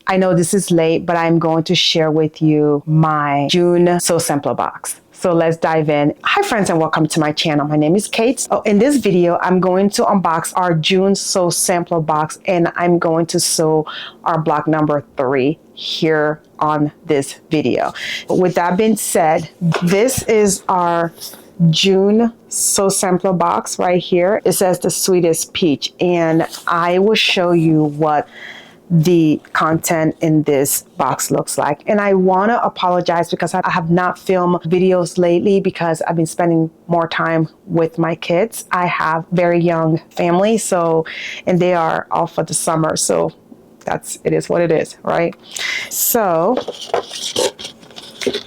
I know this is late, but I'm going to share with you my June Sew Sampler box. So let's dive in. Hi friends and welcome to my channel. My name is Kate. In this video, I'm going to unbox our June Sew Sampler box and I'm going to sew our block number 3 here on this video. With that being said, this is our June Sew Sampler box right here. It says the sweetest peach, and I will show you what the content in this box looks like. And I want to apologize because I have not filmed videos lately because I've been spending more time with my kids. I have very young family, and they are all for the summer, so it is what it is, right? So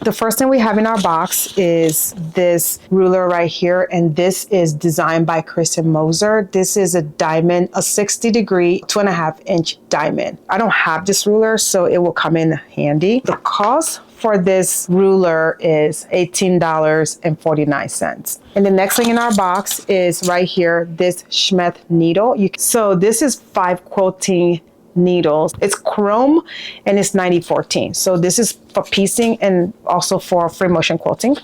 the first thing we have in our box is this ruler right here, and this is designed by Kristen Moser. This is a diamond, a 60-degree, 2.5-inch diamond. I don't have this ruler, so it will come in handy. The cost for this ruler is $18.49. And the next thing in our box is right here, this Schmeth needle. So this is 5 quilting needles. It's chrome and it's 9014. So this is for piecing and also for free motion quilting.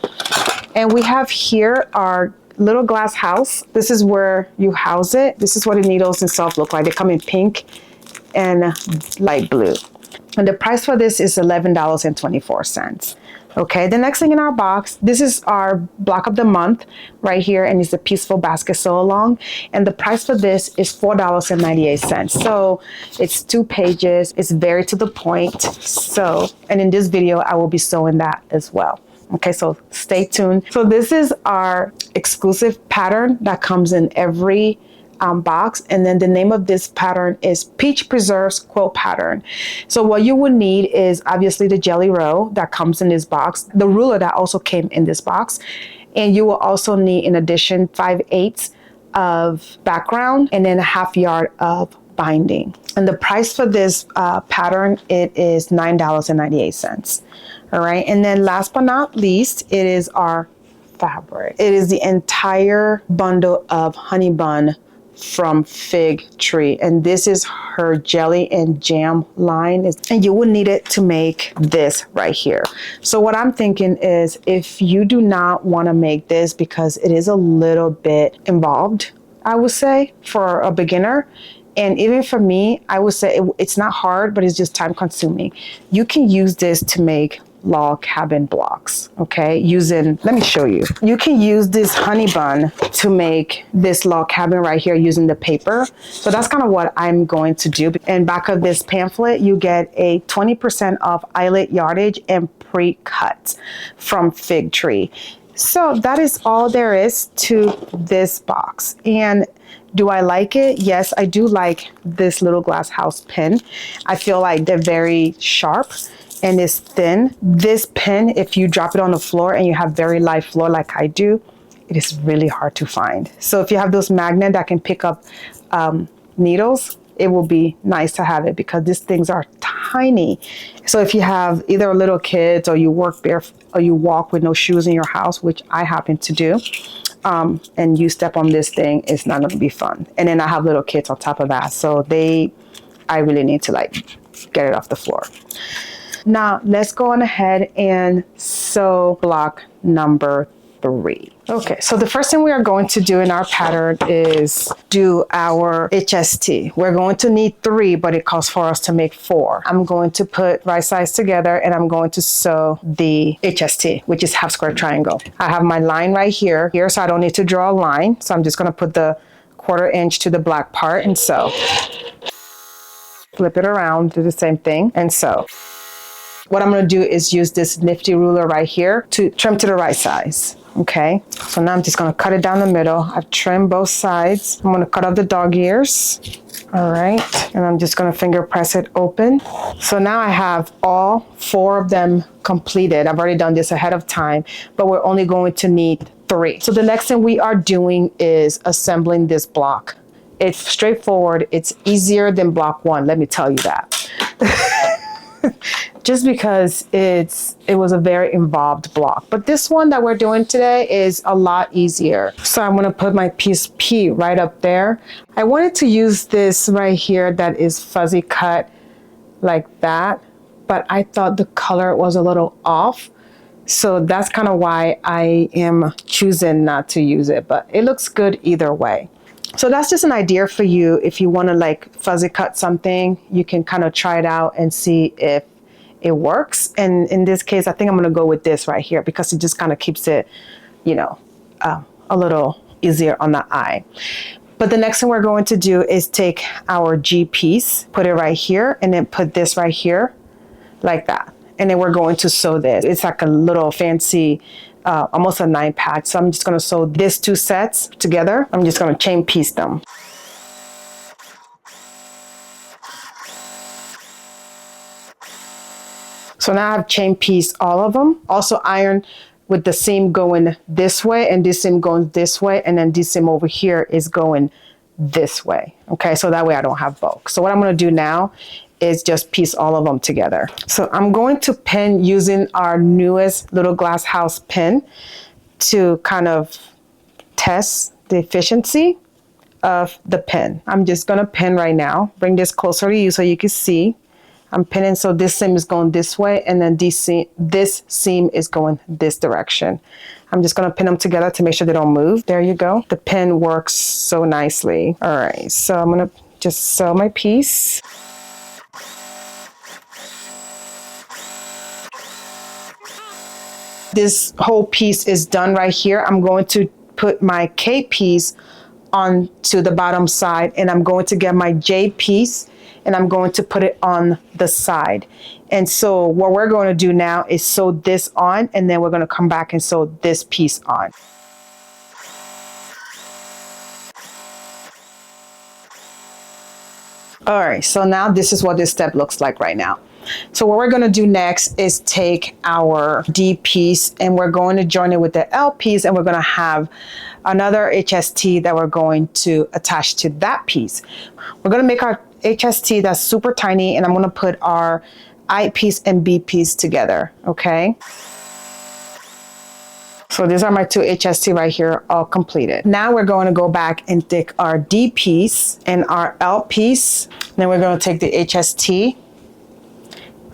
And we have here our little glass house. This is where you house it. This is what the needles themselves look like. They come in pink and light blue. And the price for this is $11.24. Okay, the next thing in our box, this is our block of the month right here, and it's the Pieceful basket sew along. And the price for this is $4.98. So it's 2 pages. It's very to the point. So, and in this video, I will be sewing that as well. Okay, so stay tuned. So this is our exclusive pattern that comes in every box, and then the name of this pattern is Peach Preserves Quilt Pattern. So what you would need is obviously the jelly roll that comes in this box, the ruler that also came in this box, and you will also need, in addition, 5/8 of background and then a 1/2 yard of binding. And the price for this pattern, it is $9.98. All right, and then last but not least, it is our fabric. It is the entire bundle of honey bun from Fig Tree, and this is her jelly and jam line, and you will need it to make this right here. So what I'm thinking is, if you do not want to make this because it is a little bit involved, I would say, for a beginner, and even for me, I would say it's not hard, but it's just time consuming. You can use this to make log cabin blocks, okay? Let me show you. You can use this honey bun to make this log cabin right here using the paper. So that's kind of what I'm going to do. And back of this pamphlet, you get a 20% off eyelet yardage and pre-cut from Fig Tree. So that is all there is to this box. And do I like it? Yes, I do like this little glass house pin. I feel like they're very sharp and it's thin. This pin, if you drop it on the floor and you have very light floor like I do, it is really hard to find. So if you have those magnets that can pick up needles, it will be nice to have it because these things are tiny. So if you have either little kids or you work barefoot or you walk with no shoes in your house, which I happen to do, and you step on this thing, it's not gonna be fun. And then I have little kids on top of that. So I really need to get it off the floor. Now let's go on ahead and sew block number 3. Okay, so the first thing we are going to do in our pattern is do our HST. We're going to need 3, but it calls for us to make 4. I'm going to put right sides together and I'm going to sew the HST, which is half square triangle. I have my line right here, so I don't need to draw a line. So I'm just gonna put the 1/4 inch to the black part and sew. Flip it around, do the same thing and sew. What I'm gonna do is use this nifty ruler right here to trim to the right size, okay? So now I'm just gonna cut it down the middle. I've trimmed both sides. I'm gonna cut off the dog ears, all right? And I'm just gonna finger press it open. So now I have all 4 of them completed. I've already done this ahead of time, but we're only going to need 3. So the next thing we are doing is assembling this block. It's straightforward. It's easier than block 1, let me tell you that. Just because it was a very involved block. But this one that we're doing today is a lot easier. So I'm gonna put my piece P right up there. I wanted to use this right here that is fuzzy cut like that, but I thought the color was a little off. So that's kind of why I am choosing not to use it, but it looks good either way. So that's just an idea for you. If you want to like fuzzy cut something, you can kind of try it out and see if it works. And in this case, I think I'm going to go with this right here because it just kind of keeps it, you know, a little easier on the eye. But the next thing we're going to do is take our G piece, put it right here, and then put this right here like that. And then we're going to sew this. It's like a little fancy, almost a 9 patch. So I'm just going to sew these 2 sets together. I'm just going to chain piece them. So now I've chain pieced all of them. Also iron with the seam going this way and this seam going this way. And then this seam over here is going this way. Okay, so that way I don't have bulk. So what I'm going to do now is just piece all of them together. So I'm going to pin using our newest little glass house pin to kind of test the efficiency of the pin. I'm just going to pin right now. Bring this closer to you so you can see. I'm pinning so this seam is going this way and then this seam is going this direction. I'm just going to pin them together to make sure they don't move. There you go. The pin works so nicely. All right, so I'm going to just sew my piece. This whole piece is done right here. I'm going to put my K piece onto the bottom side and I'm going to get my J piece and I'm going to put it on the side. And so what we're going to do now is sew this on and then we're going to come back and sew this piece on. All right, so now this is what this step looks like right now. So what we're going to do next is take our D piece and we're going to join it with the L piece and we're going to have another HST that we're going to attach to that piece. We're going to make our HST that's super tiny and I'm going to put our I piece and B piece together, okay? So these are my 2 HST right here, all completed. Now we're going to go back and take our D piece and our L piece. Then we're going to take the HST.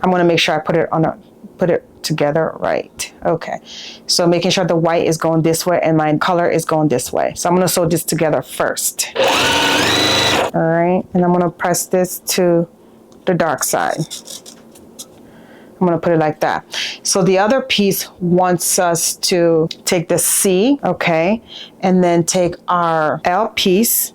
I'm going to make sure I put it together right. Okay. So making sure the white is going this way and my color is going this way. So I'm going to sew this together first. All right. And I'm going to press this to the dark side. I'm going to put it like that. So the other piece wants us to take the C, okay, and then take our L piece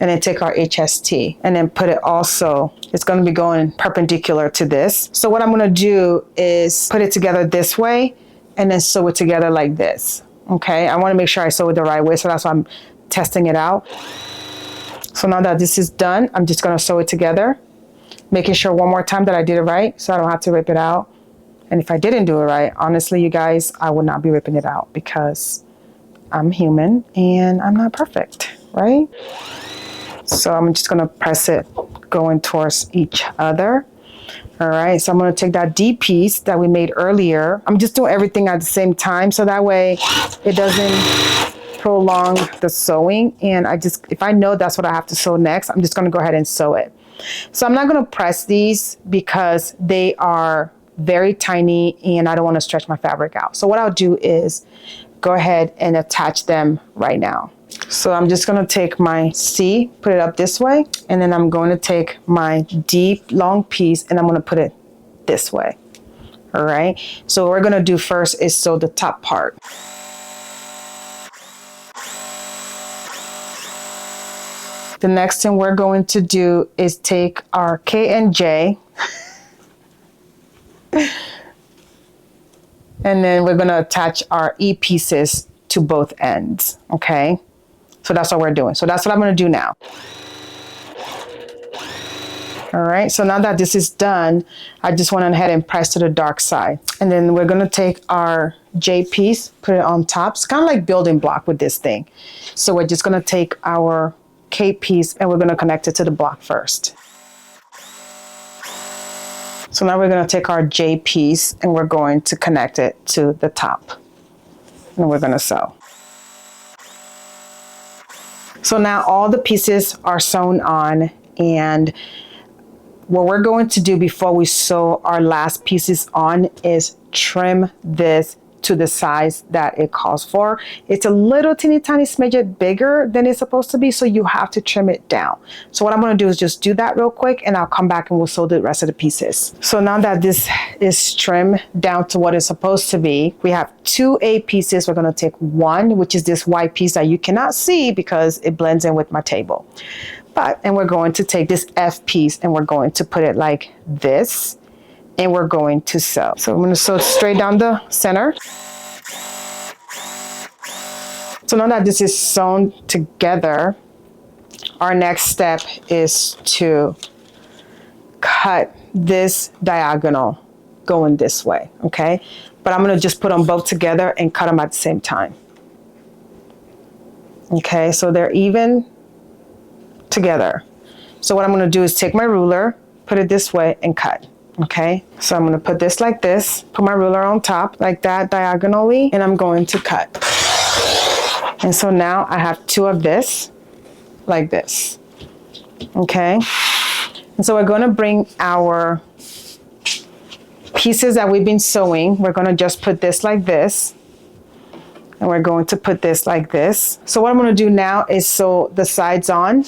and then take our HST and then put it also, it's going to be going perpendicular to this. So what I'm going to do is put it together this way and then sew it together like this. Okay, I want to make sure I sew it the right way, so that's why I'm testing it out. So now that this is done, I'm just going to sew it together, making sure one more time that I did it right so I don't have to rip it out. And if I didn't do it right, honestly, you guys, I would not be ripping it out because I'm human and I'm not perfect, right? So I'm just going to press it going towards each other. All right, so I'm going to take that D piece that we made earlier. I'm just doing everything at the same time so that way it doesn't prolong the sewing. And if I know that's what I have to sew next, I'm just going to go ahead and sew it. So I'm not going to press these because they are very tiny and I don't want to stretch my fabric out. So what I'll do is go ahead and attach them right now. So I'm just going to take my C, put it up this way, and then I'm going to take my D long piece and I'm going to put it this way. All right. So what we're going to do first is sew the top part. The next thing we're going to do is take our K and J and then we're going to attach our E pieces to both ends. Okay. So that's what we're doing. So that's what I'm going to do now. All right. So now that this is done, I just went ahead and pressed to the dark side. And then we're going to take our J piece, put it on top. It's kind of like building block with this thing. So we're just going to take our K piece and we're going to connect it to the block first. So now we're going to take our J piece and we're going to connect it to the top. And we're going to sew. So now all the pieces are sewn on, and what we're going to do before we sew our last pieces on is trim this to the size that it calls for. It's a little teeny tiny smidget bigger than it's supposed to be, so you have to trim it down. So what I'm going to do is just do that real quick, and I'll come back and we'll sew the rest of the pieces. So now that this is trimmed down to what it's supposed to be, we have 2 A pieces. We're going to take one, which is this white piece that you cannot see because it blends in with my table. And we're going to take this F piece and we're going to put it like this, and we're going to sew. So I'm going to sew straight down the center. So now that this is sewn together, our next step is to cut this diagonal going this way, okay? But I'm going to just put them both together and cut them at the same time. Okay, so they're even together. So what I'm going to do is take my ruler, put it this way, and cut. Okay, so I'm going to put this like this, put my ruler on top like that diagonally, and I'm going to cut. And so now I have 2 of this like this. Okay, and so we're going to bring our pieces that we've been sewing, we're going to just put this like this, and we're going to put this like this. So what I'm going to do now is sew the sides on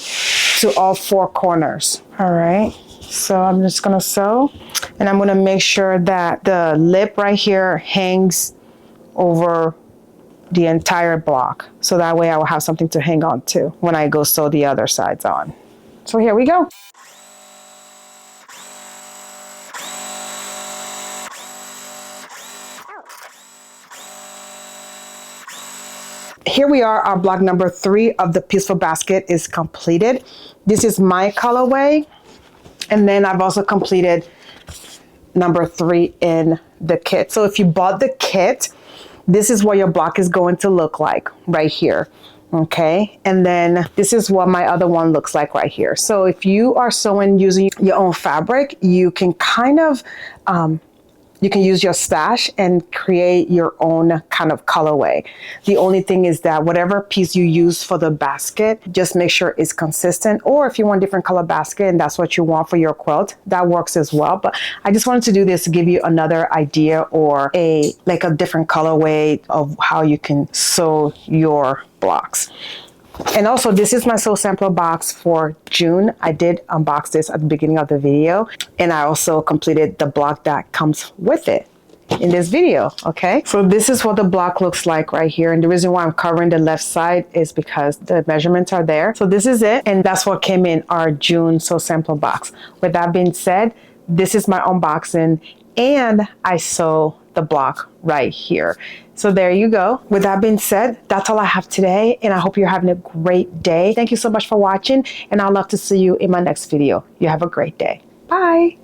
to all 4 corners. All right, so I'm just going to sew, and I'm going to make sure that the lip right here hangs over the entire block, so that way I will have something to hang on to when I go sew the other sides on. So here we go. Here we are, our block number 3 of the Pieceful basket is completed. This is my colorway, and then I've also completed number 3 in the kit. So if you bought the kit, this is what your block is going to look like right here. Okay, and then this is what my other one looks like right here. So if you are sewing using your own fabric, you can kind of you can use your stash and create your own kind of colorway. The only thing is that whatever piece you use for the basket, just make sure it's consistent. Or if you want a different color basket and that's what you want for your quilt, that works as well. But I just wanted to do this to give you another idea or a different colorway of how you can sew your blocks. And also, this is my sew sampler box for June. I did unbox this at the beginning of the video, and I also completed the block that comes with it in this video, okay? So this is what the block looks like right here, and the reason why I'm covering the left side is because the measurements are there. So this is it, and that's what came in our June sew sampler box. With that being said, this is my unboxing, and I sew the block right here. So there you go. With that being said, that's all I have today, and I hope you're having a great day. Thank you so much for watching, and I'd love to see you in my next video. You have a great day. Bye.